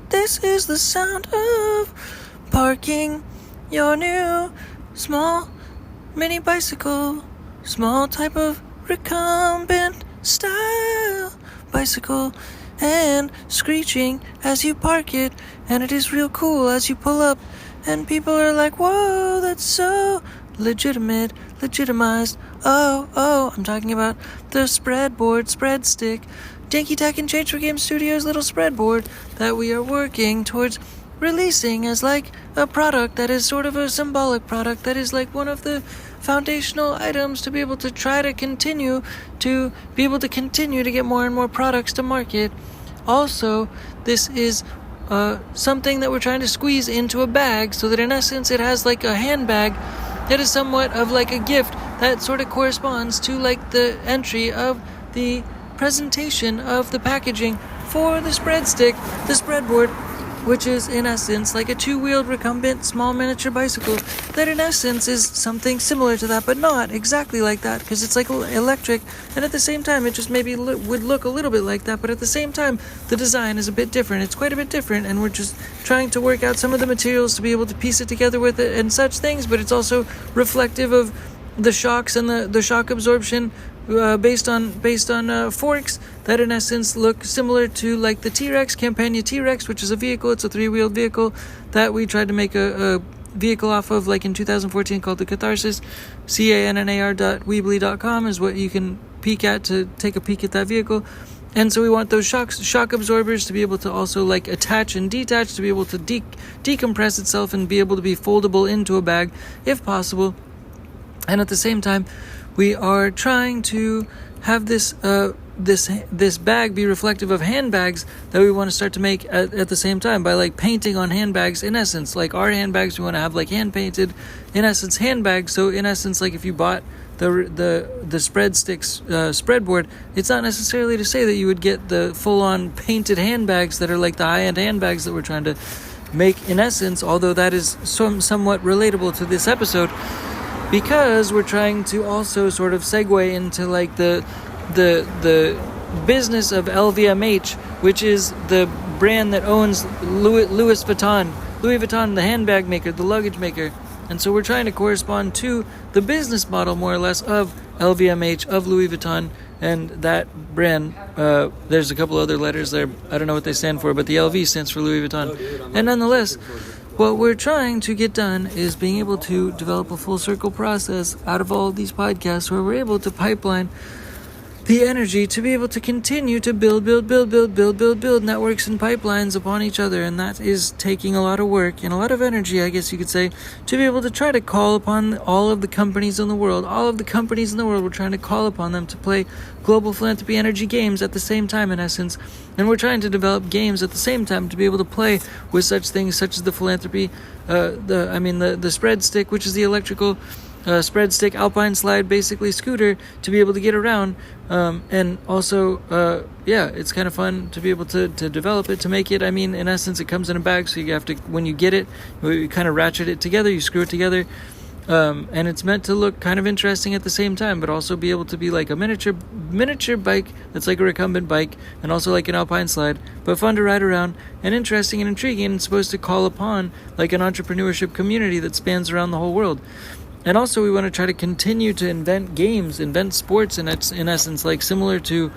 This is the sound of parking your new small mini bicycle, small type of recumbent style bicycle, and screeching as you park it, and it is real cool as you pull up, and people are like, whoa, that's so legitimized. Oh, I'm talking about the spread stick, Dinky Tack and Change for Game Studios little spreadboard that we are working towards releasing as like a product that is sort of a symbolic product that is like one of the foundational items to be able to try to continue to get more and more products to market. Also, this is something that we're trying to squeeze into a bag so that in essence it has like a handbag that is somewhat of like a gift that sort of corresponds to like the entry of the presentation of the packaging for the spreadboard, which is in essence like a two-wheeled recumbent small miniature bicycle that in essence is something similar to that, but not exactly like that because it's like electric, and at the same time it just maybe would look a little bit like that, but at the same time the design is a bit different. It's quite a bit different, and we're just trying to work out some of the materials to be able to piece it together with it and such things, but it's also reflective of the shocks and the shock absorption based on forks that in essence look similar to like the T-Rex, Campania T-Rex, which is a vehicle. It's a three-wheeled vehicle that we tried to make a vehicle off of like in 2014 called the Catharsis. cannar.weebly.com is what you can peek at to take a peek at that vehicle. And so we want those shock absorbers to be able to also like attach and detach, to be able to decompress itself and be able to be foldable into a bag if possible. And at the same time, we are trying to have this bag be reflective of handbags that we want to start to make at the same time by like painting on handbags. In essence, like our handbags, we want to have like hand painted, in essence, handbags. So in essence, like if you bought the spread sticks spreadboard, it's not necessarily to say that you would get the full on painted handbags that are like the high end handbags that we're trying to make. In essence, although that is somewhat relatable to this episode, because we're trying to also sort of segue into like the business of LVMH, which is the brand that owns Louis Vuitton, the handbag maker, the luggage maker. And so we're trying to correspond to the business model more or less of LVMH, of Louis Vuitton, and that brand. There's a couple other letters there. I don't know what they stand for, but the LV stands for Louis Vuitton. And nonetheless, what we're trying to get done is being able to develop a full circle process out of all of these podcasts where we're able to pipeline the energy to be able to continue to build networks and pipelines upon each other. And that is taking a lot of work and a lot of energy, I guess you could say, to be able to try to call upon all of the companies in the world. We're trying to call upon them to play global philanthropy energy games at the same time, in essence. And we're trying to develop games at the same time to be able to play with such things such as the philanthropy, the spread stick, which is the electrical spread stick alpine slide, basically scooter, to be able to get around, and also it's kind of fun to be able to develop it, to make it. I mean, in essence, it comes in a bag, so you have to, when you get it, you kind of ratchet it together, you screw it together, and it's meant to look kind of interesting at the same time, but also be able to be like a miniature bike that's like a recumbent bike, and also like an alpine slide, but fun to ride around, and interesting and intriguing, and supposed to call upon like an entrepreneurship community that spans around the whole world. And also we want to try to continue to invent games, invent sports, and it's in essence like similar to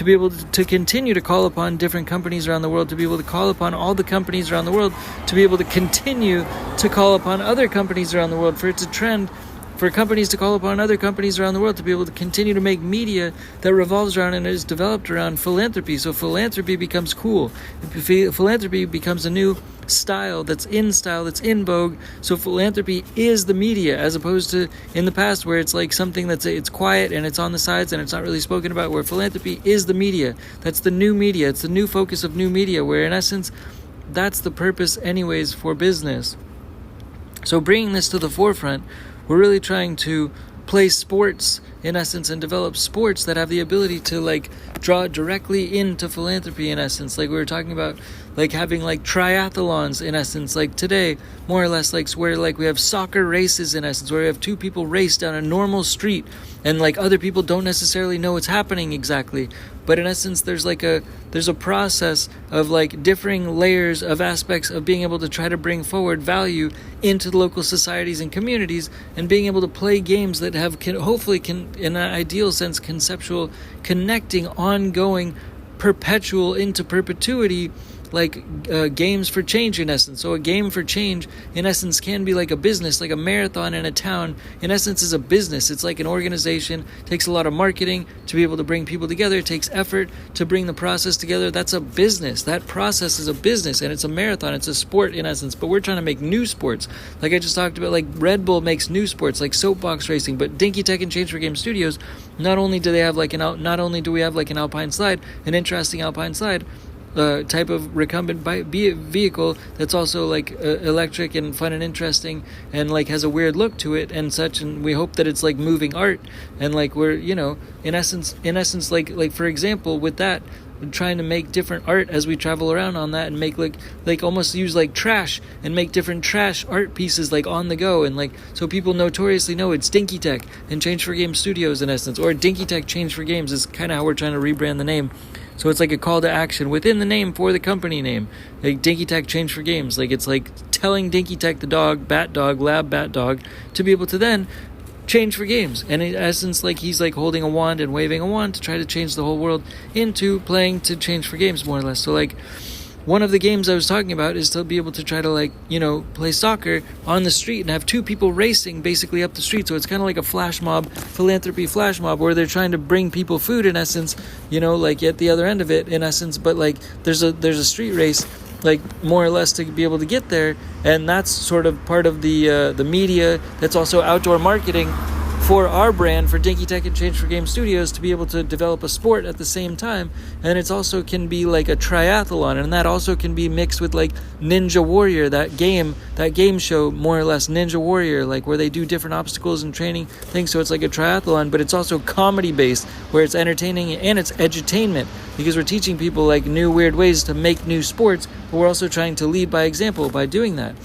be able to continue to call upon different companies around the world, to be able to call upon all the companies around the world, to be able to continue to call upon other companies around the world, for it's a trend for companies to call upon other companies around the world, to be able to continue to make media that revolves around and is developed around philanthropy. So philanthropy becomes cool. Philanthropy becomes a new style, that's in vogue. So philanthropy is the media, as opposed to in the past where it's like something it's quiet and it's on the sides and it's not really spoken about, where philanthropy is the media. That's the new media. It's the new focus of new media, where in essence that's the purpose anyways for business. So bringing this to the forefront, we're really trying to play sports in essence and develop sports that have the ability to like draw directly into philanthropy in essence. Like we were talking about, like having like triathlons in essence, like today, more or less, like where like we have soccer races in essence, where we have two people race down a normal street and like other people don't necessarily know what's happening exactly, but in essence there's a process of like differing layers of aspects of being able to try to bring forward value into the local societies and communities, and being able to play games that have hopefully in an ideal sense conceptual connecting ongoing perpetual into perpetuity, like games for change in essence. So a game for change in essence can be like a business, like a marathon in a town in essence is a business. It's like an organization. It takes a lot of marketing to be able to bring people together. It takes effort to bring the process together. That's a business. That process is a business, and it's a marathon. It's a sport in essence, but we're trying to make new sports. Like I just talked about, like Red Bull makes new sports like soapbox racing, but Dinky Tech and Change for Game Studios, not only do we have like an alpine slide, an interesting alpine slide, type of recumbent vehicle that's also like electric and fun and interesting and like has a weird look to it and such, and we hope that it's like moving art, and like we're in essence like for example with that, trying to make different art as we travel around on that, and make like almost use like trash and make different trash art pieces like on the go, and like so people notoriously know it's Dinky Tech and Change for Game Studios in essence, or Dinky Tech Change for Games is kind of how we're trying to rebrand the name. So it's like a call to action within the name for the company name, like Dinky Tech Change for Games. Like it's like telling Dinky Tech the dog, bat dog, lab bat dog, to be able to then change for games. And in essence, like he's like holding a wand and waving a wand to try to change the whole world into playing to change for games, more or less. So like one of the games I was talking about is to be able to try to like, play soccer on the street and have two people racing basically up the street. So it's kind of like a flash mob, philanthropy flash mob, where they're trying to bring people food in essence, like at the other end of it in essence. But like there's a street race, like more or less to be able to get there. And that's sort of part of the media. That's also outdoor marketing for our brand, for Dinky Tech and Change for Game Studios, to be able to develop a sport at the same time. And it's also can be like a triathlon, and that also can be mixed with like Ninja Warrior, that game show, more or less, Ninja Warrior, like where they do different obstacles and training things. So it's like a triathlon, but it's also comedy based, where it's entertaining and it's edutainment, because we're teaching people like new weird ways to make new sports, but we're also trying to lead by example by doing that.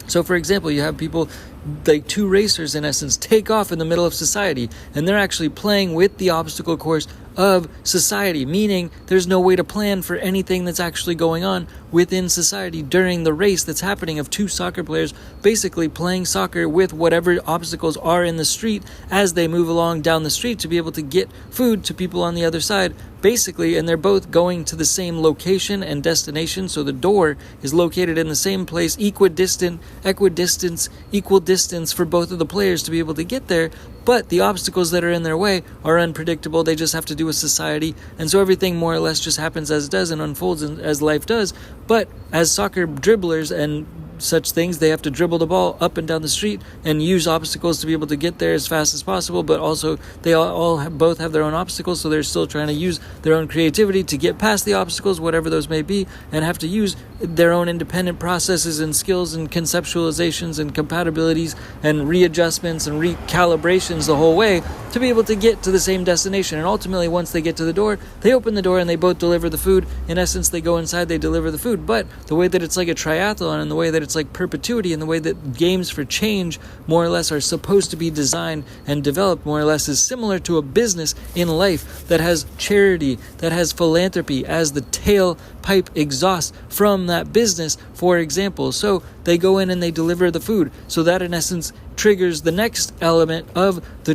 So for example, you have people like two racers in essence take off in the middle of society, and they're actually playing with the obstacle course of society, meaning there's no way to plan for anything that's actually going on within society during the race that's happening of two soccer players basically playing soccer with whatever obstacles are in the street as they move along down the street to be able to get food to people on the other side, basically. And they're both going to the same location and destination, so the door is located in the same place, equal distance for both of the players to be able to get there. But the obstacles that are in their way are unpredictable. They just have to do with society. And so everything more or less just happens as it does and unfolds as life does. But as soccer dribblers and such things, they have to dribble the ball up and down the street and use obstacles to be able to get there as fast as possible. But also they both have their own obstacles, so they're still trying to use their own creativity to get past the obstacles, whatever those may be, and have to use their own independent processes and skills and conceptualizations and compatibilities and readjustments and recalibrations the whole way to be able to get to the same destination. And ultimately, once they get to the door, they open the door and they both deliver the food. In essence, they go inside, they deliver the food. But the way that it's like a triathlon, and the way that it's like perpetuity, and the way that games for change more or less are supposed to be designed and developed more or less, is similar to a business in life that has charity, that has philanthropy as the tailpipe exhaust from that business, for example. So they go in and they deliver the food. So that in essence triggers the next element of the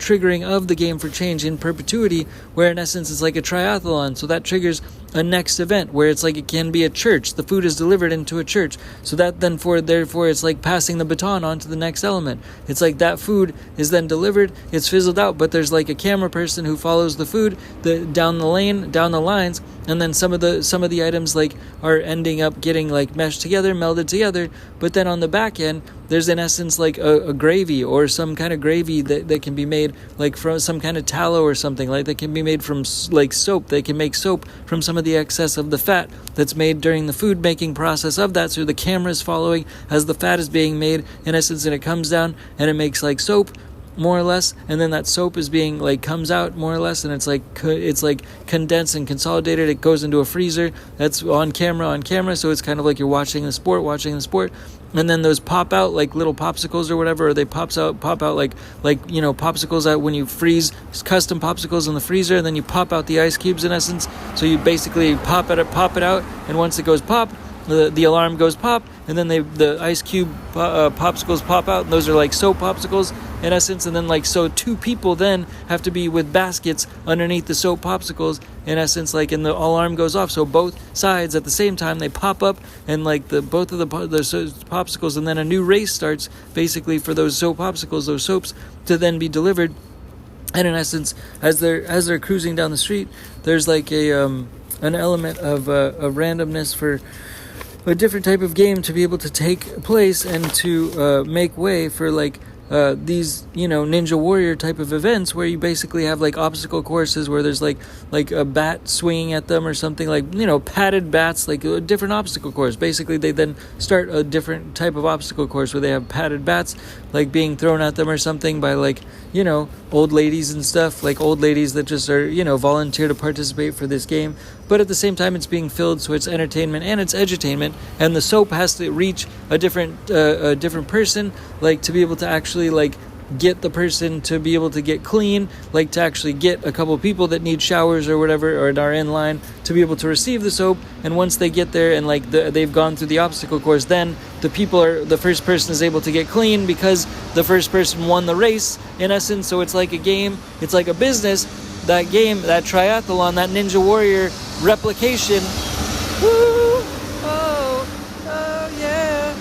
triggering of the game for change in perpetuity, where in essence it's like a triathlon. So that triggers a next event where it's like it can be a church. The food is delivered into a church. So that then therefore it's like passing the baton on to the next element. It's like that food is then delivered, it's fizzled out, but there's like a camera person who follows the food down the lines, and then some of the items like are ending up getting like meshed together, melded together. But then on the back end, there's in essence like a gravy, or some kind of gravy that can be made like from some kind of tallow or something, like that can be made from like soap. They can make soap from some of the excess of the fat that's made during the food making process of that. So the camera is following as the fat is being made in essence, and it comes down and it makes like soap. more or less, and then that soap is being like comes out more or less, and it's like condensed and consolidated. It goes into a freezer that's on camera, so it's kind of like you're watching the sport, and then those pop out like little popsicles or whatever, or they pop out like popsicles out when you freeze custom popsicles in the freezer, and then you pop out the ice cubes in essence. So you basically pop it out, and once it goes pop, the alarm goes pop, and then the ice cube popsicles pop out, and those are like soap popsicles in essence. And then like so two people then have to be with baskets underneath the soap popsicles in essence, like, and the alarm goes off, so both sides at the same time they pop up, and like both of the popsicles, and then a new race starts basically for those soap popsicles, those soaps, to then be delivered. And in essence, as they're cruising down the street, there's like an element of randomness for a different type of game to be able to take place and to make way for like these Ninja Warrior type of events, where you basically have like obstacle courses where there's like a bat swinging at them or something, like padded bats, like a different obstacle course. Basically they then start a different type of obstacle course where they have padded bats like being thrown at them or something by like old ladies and stuff, like old ladies that just are volunteer to participate for this game. But at the same time it's being filled, so it's entertainment and it's edutainment, and the soap has to reach a different person, like to be able to actually like get the person to be able to get clean, like to actually get a couple people that need showers or whatever, or are in line to be able to receive the soap. And once they get there and like they've gone through the obstacle course, then the first person is able to get clean because the first person won the race in essence. So it's like a game, it's like a business. That game, that triathlon, that Ninja Warrior replication. Woo! Oh yeah.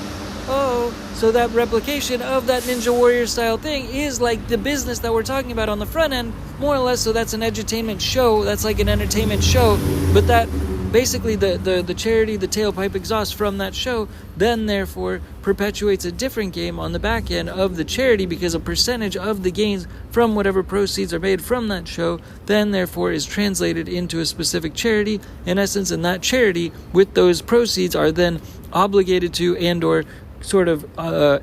Oh. So that replication of that Ninja Warrior style thing is like the business that we're talking about on the front end, more or less. So that's an edutainment show. That's like an entertainment show. But that basically the charity, the tailpipe exhaust from that show, then therefore perpetuates a different game on the back end of the charity, because a percentage of the gains from whatever proceeds are made from that show then therefore is translated into a specific charity in essence, and that charity with those proceeds are then obligated to and or sort of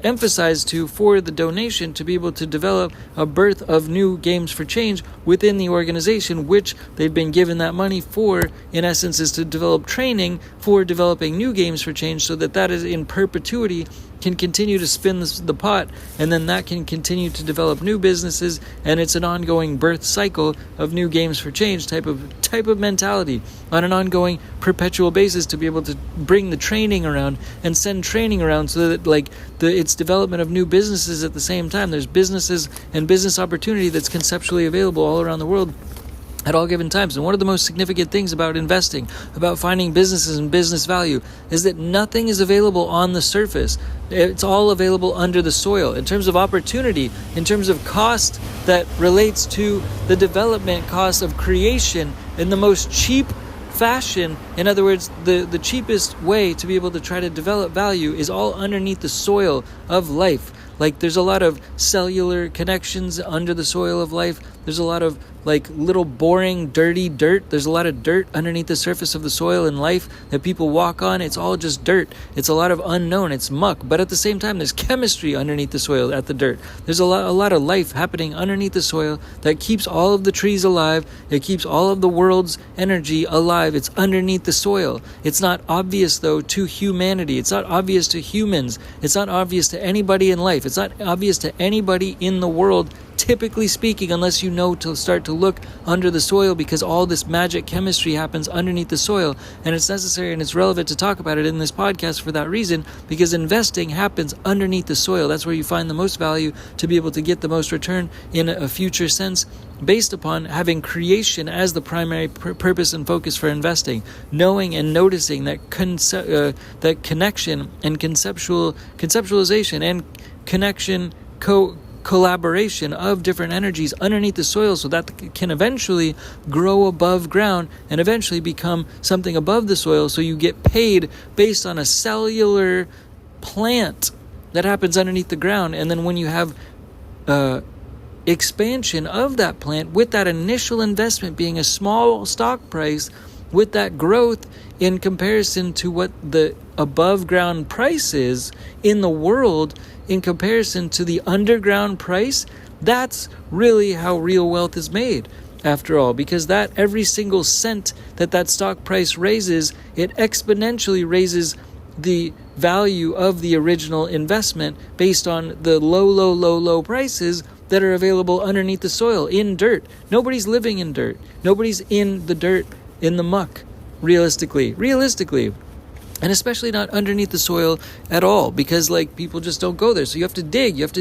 emphasized to for the donation to be able to develop a birth of new games for change within the organization, which they've been given that money for, in essence, is to develop training for developing new games for change, so that is in perpetuity can continue to spin the pot, and then that can continue to develop new businesses, and it's an ongoing birth cycle of new games for change type of mentality on an ongoing perpetual basis, to be able to bring the training around and send training around, so that like it's development of new businesses at the same time. There's businesses and business opportunity that's conceptually available all around the world at all given times. And one of the most significant things about investing, about finding businesses and business value, is that nothing is available on the surface. It's all available under the soil. In terms of opportunity, in terms of cost that relates to the development cost of creation in the most cheap fashion, in other words, the cheapest way to be able to try to develop value is all underneath the soil of life. Like there's a lot of cellular connections under the soil of life. There's a lot of like little boring, dirty dirt. There's a lot of dirt underneath the surface of the soil in life that people walk on. It's all just dirt. It's a lot of unknown. It's muck. But at the same time, there's chemistry underneath the soil at the dirt. There's a lot of life happening underneath the soil that keeps all of the trees alive. It keeps all of the world's energy alive. It's underneath the soil. It's not obvious, though, to humanity. It's not obvious to humans. It's not obvious to anybody in life. It's not obvious to anybody in the world, typically speaking, unless you know to start to look under the soil, because all this magic chemistry happens underneath the soil. And it's necessary and it's relevant to talk about it in this podcast for that reason, because investing happens underneath the soil. That's where you find the most value to be able to get the most return in a future sense, based upon having creation as the primary purpose and focus for investing, knowing and noticing that that connection and conceptualization and connection collaboration of different energies underneath the soil, so that can eventually grow above ground and eventually become something above the soil. So you get paid based on a cellular plant that happens underneath the ground, and then when you have expansion of that plant with that initial investment being a small stock price, with that growth in comparison to what the above ground price is in the world in comparison to the underground price, that's really how real wealth is made, after all, because that every single cent that stock price raises, it exponentially raises the value of the original investment based on the low prices that are available underneath the soil, in dirt. Nobody's living in dirt. Nobody's in the dirt, in the muck, realistically. And especially not underneath the soil at all, because people just don't go there. So you have to dig, you have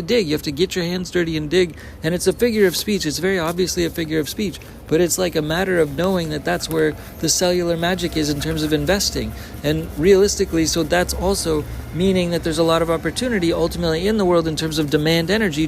to get your hands dirty and dig. And it's a figure of speech. It's very obviously a figure of speech, but it's like a matter of knowing that that's where the cellular magic is in terms of investing. And realistically, so that's also meaning that there's a lot of opportunity ultimately in the world in terms of demand energy,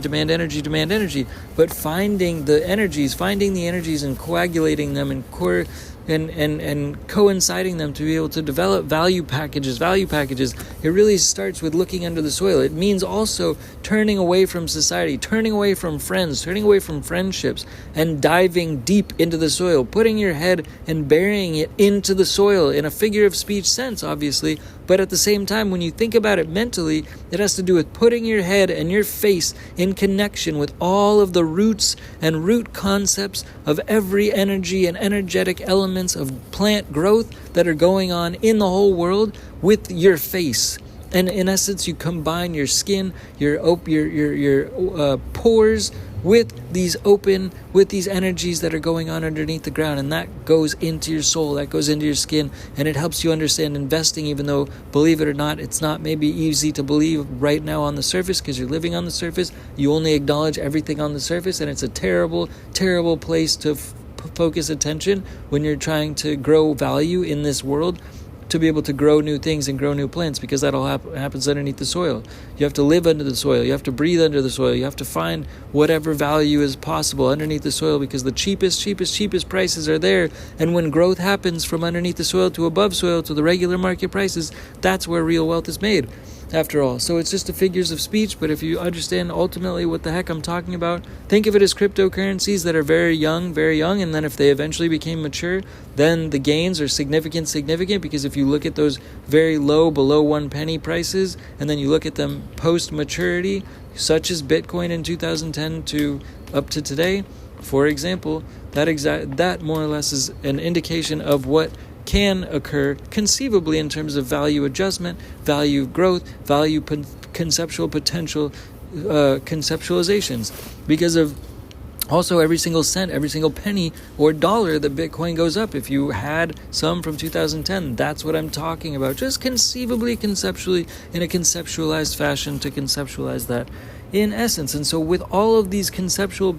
but finding the energies and coagulating them and coinciding them to be able to develop value packages. It really starts with looking under the soil. It means also turning away from society, turning away from friends, turning away from friendships, and diving deep into the soil, putting your head and burying it into the soil in a figure of speech sense, obviously. But at the same time, when you think about it mentally, it has to do with putting your head and your face in connection with all of the roots and root concepts of every energy and energetic elements of plant growth that are going on in the whole world with your face. And in essence, you combine your skin, your pores with these energies that are going on underneath the ground, and that goes into your soul, that goes into your skin, and it helps you understand investing, even though, believe it or not, it's not maybe easy to believe right now on the surface, because you're living on the surface. You only acknowledge everything on the surface, and it's a terrible place to focus attention when you're trying to grow value in this world, to be able to grow new things and grow new plants, because that all happens underneath the soil. You have to live under the soil. You have to breathe under the soil. You have to find whatever value is possible underneath the soil, because the cheapest prices are there. And when growth happens from underneath the soil to above soil to the regular market prices, that's where real wealth is made, after all. So it's just the figures of speech, but if you understand ultimately what the heck I'm talking about, think of it as cryptocurrencies that are very young, and then if they eventually became mature, then the gains are significant, because if you look at those very low, below 1 penny prices, and then you look at them post-maturity, such as Bitcoin in 2010 to up to today, for example, that more or less is an indication of what can occur conceivably in terms of value adjustment, value growth, value conceptual potential conceptualizations, because of also every single cent, every single penny or dollar that Bitcoin goes up. If you had some from 2010, that's what I'm talking about. Just conceivably, conceptually, in a conceptualized fashion, to conceptualize that in essence. And so with all of these conceptual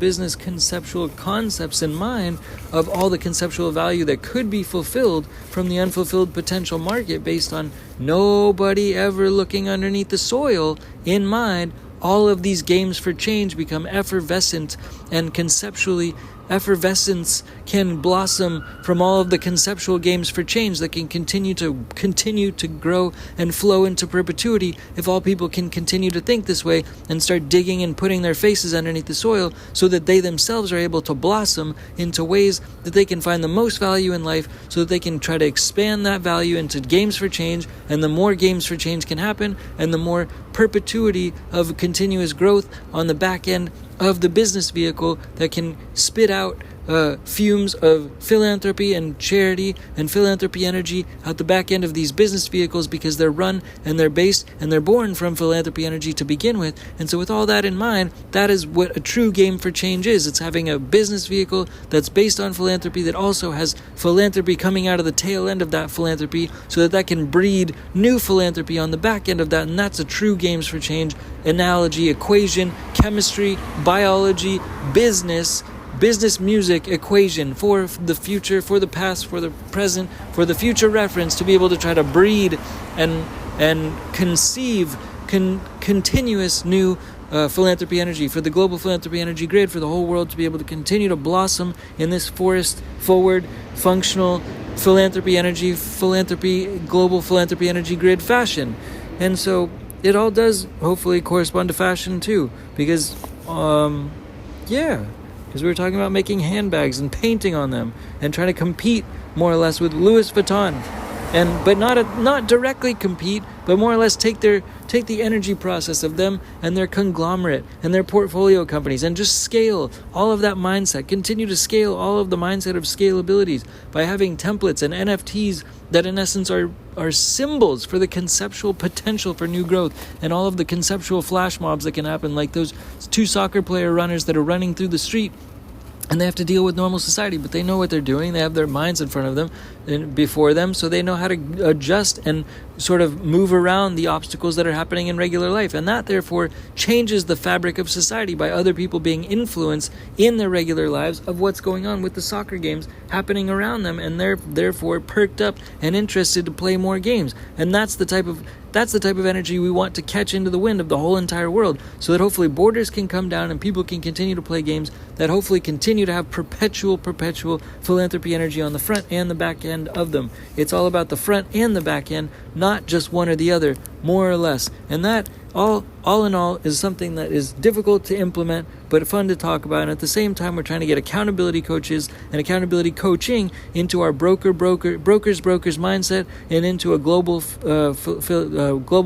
concepts in mind of all the conceptual value that could be fulfilled from the unfulfilled potential market based on nobody ever looking underneath the soil in mind, all of these games for change become effervescent, and conceptually effervescence can blossom from all of the conceptual games for change that can continue to grow and flow into perpetuity if all people can continue to think this way and start digging and putting their faces underneath the soil, so that they themselves are able to blossom into ways that they can find the most value in life, so that they can try to expand that value into games for change. And the more games for change can happen, and the more perpetuity of continuous growth on the back end of the business vehicle that can spit out fumes of philanthropy and charity and philanthropy energy out the back end of these business vehicles, because they're run and they're based and they're born from philanthropy energy to begin with. And so with all that in mind, that is what a true game for change is. It's having a business vehicle that's based on philanthropy, that also has philanthropy coming out of the tail end of that philanthropy, so that can breed new philanthropy on the back end of that. And that's a true games for change analogy, equation, chemistry, biology, business music equation for the future, for the past, for the present, for the future reference, to be able to try to breed and conceive continuous new philanthropy energy, for the global philanthropy energy grid, for the whole world to be able to continue to blossom in this forest forward functional global philanthropy energy grid fashion. And so it all does hopefully correspond to fashion too, because because we were talking about making handbags and painting on them and trying to compete more or less with Louis Vuitton. But not directly compete, but more or less take the energy process of them and their conglomerate and their portfolio companies and just scale all of that mindset. Continue to scale all of the mindset of scalabilities by having templates and NFTs that in essence are symbols for the conceptual potential for new growth and all of the conceptual flash mobs that can happen, like those 2 soccer player runners that are running through the street. And they have to deal with normal society, but they know what they're doing. They have their minds in front of them and before them, so they know how to adjust and sort of move around the obstacles that are happening in regular life. And that, therefore, changes the fabric of society by other people being influenced in their regular lives of what's going on with the soccer games happening around them, and they're therefore perked up and interested to play more games. And that's the type of energy we want to catch into the wind of the whole entire world, so that hopefully borders can come down and people can continue to play games that hopefully continue to have perpetual philanthropy energy on the front and the back end of them. It's all about the front and the back end, not just one or the other, more or less. And that, all in all, is something that is difficult to implement, but fun to talk about. And at the same time, we're trying to get accountability coaches and accountability coaching into our brokers mindset and into a global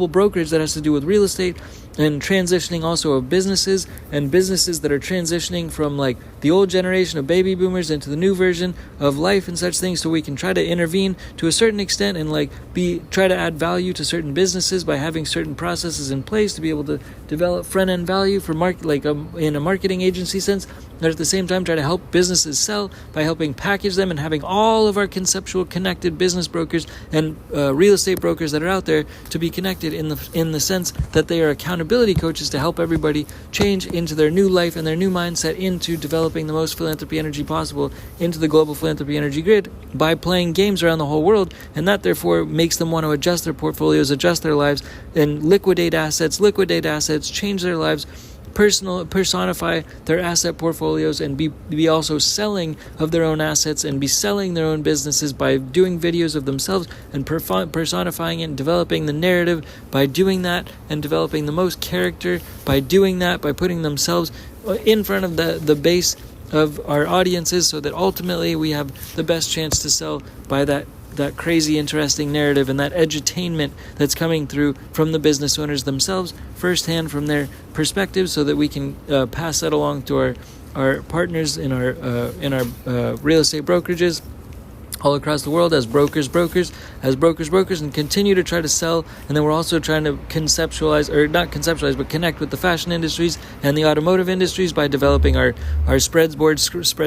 brokerage that has to do with real estate, and transitioning also of businesses, and businesses that are transitioning from like the old generation of baby boomers into the new version of life and such things, so we can try to intervene to a certain extent and try to add value to certain businesses by having certain processes in place to be able to develop front-end value for in a marketing agency sense, but at the same time try to help businesses sell by helping package them and having all of our conceptual connected business brokers and real estate brokers that are out there to be connected in the sense that they are accountability coaches to help everybody change into their new life and their new mindset into developing the most philanthropy energy possible into the global philanthropy energy grid by playing games around the whole world. And that therefore makes them want to adjust their portfolios, adjust their lives, and liquidate assets, change their lives, personify their asset portfolios, and be also selling of their own assets and be selling their own businesses by doing videos of themselves and personifying it and developing the narrative by doing that, and developing the most character by doing that, by putting themselves in front of the base of our audiences, so that ultimately we have the best chance to sell by that crazy interesting narrative and that edutainment that's coming through from the business owners themselves firsthand from their perspective, so that we can pass that along to our partners in our real estate brokerages all across the world as brokers, and continue to try to sell. And then we're also trying to connect with the fashion industries and the automotive industries by developing our spread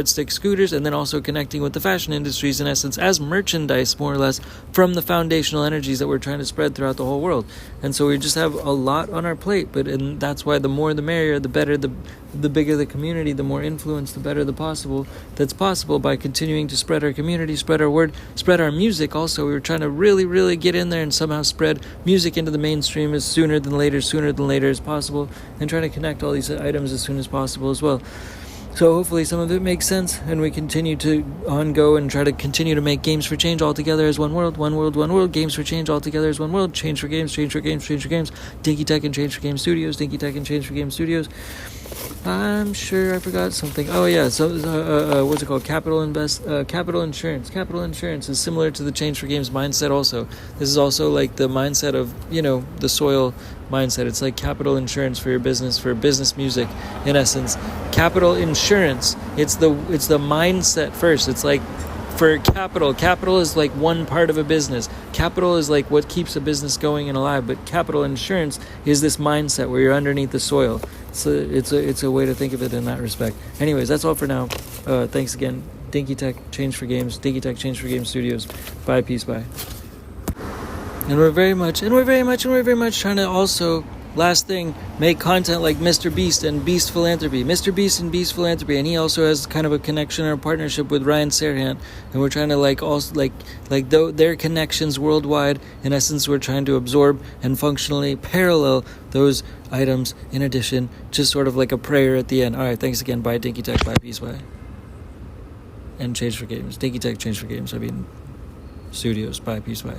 stick scooters, and then also connecting with the fashion industries in essence as merchandise, more or less, from the foundational energies that we're trying to spread throughout the whole world. And so we just have a lot on our plate, and that's why the more the merrier, the better, the bigger the community, the more influence, the better that's possible by continuing to spread our community, spread our word, spread our music. Also, we were trying to really get in there and somehow spread music into the mainstream as sooner than later as possible, and trying to connect all these items as soon as possible as well. So hopefully some of it makes sense, and we continue to go and try to continue to make games for change all together as one world, games for change all together as one world, change for games, Dinky Tech and Change for Game Studios, Dinky Tech and Change for Game Studios. I'm sure I forgot something. Oh yeah, so what's it called? Capital Insurance. Capital Insurance is similar to the Change for Games mindset also. This is also like the mindset of, the soil mindset. It's like capital insurance for your business, for business music, in essence. Capital insurance. It's the mindset first. It's like, for capital is like one part of a business. Capital is like what keeps a business going and alive, but capital insurance is this mindset where you're underneath the soil. So it's a way to think of it in that respect. Anyways, that's all for now. Thanks again. Dinky Tech, Change for Games. Dinky Tech, Change for Games Studios. Bye, peace, bye. And we're very much trying to also, last thing, make content like Mr. Beast and Beast Philanthropy. Mr. Beast and Beast Philanthropy, and he also has kind of a connection or partnership with Ryan Serhant, and we're trying to their connections worldwide. In essence, we're trying to absorb and functionally parallel those items in addition, just sort of like a prayer at the end. All right, thanks again. Bye, Dinky Tech. Bye, peace, bye. And Change for Games. Dinky Tech, Change for Games. Studios. Bye, peace, bye.